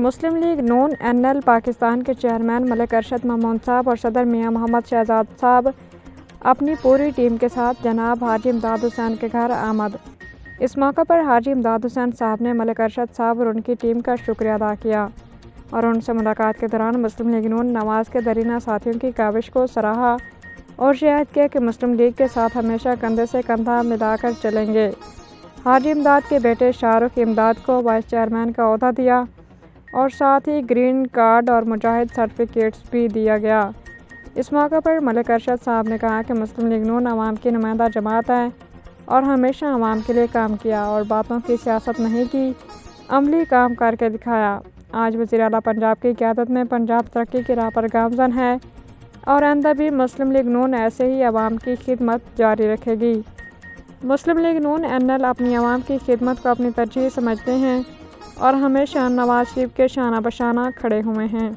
مسلم league نون NL Pakistan کے chairman ملک ارشد مامون صاحب اور صدر میاں محمد شہزاد صاحب اپنی پوری ٹیم کے ساتھ جناب حاجی امداد حسین کے گھر آمد۔ اس موقع پر حاجی امداد حسین صاحب نے ملک ارشد صاحب اور ان کی ٹیم کا شکریہ ادا کیا اور ان سے ملاقات کے دوران مسلم لیگ نون نواز کے درینہ ساتھیوں کی کاوش کو سراہا اور یہ عہد کیا کہ مسلم لیگ کے ساتھ ہمیشہ کندھے سے کندھا ملا کر چلیں گے۔ حاجی امداد کے بیٹے شاہ رخ امداد کو وائس چیئرمین کا عہدہ دیا اور ساتھ ہی گرین کارڈ اور مجاہد سرٹیفکیٹس بھی دیا گیا۔ اس موقع پر ملک ارشد صاحب نے کہا کہ مسلم لیگ نون عوام کی نمائندہ جماعت ہے اور ہمیشہ عوام کے لیے کام کیا اور باتوں کی سیاست نہیں کی، عملی کام کر کے دکھایا۔ آج وزیر اعلیٰ پنجاب کی قیادت میں پنجاب ترقی کی راہ پر گامزن ہے اور آئندہ بھی مسلم لیگ نون ایسے ہی عوام کی خدمت جاری رکھے گی۔ مسلم لیگ نون NL اپنی عوام کی خدمت کو اپنی ترجیح سمجھتے ہیں اور ہمیشہ نواز شریف کے شانہ بشانہ کھڑے ہوئے ہیں۔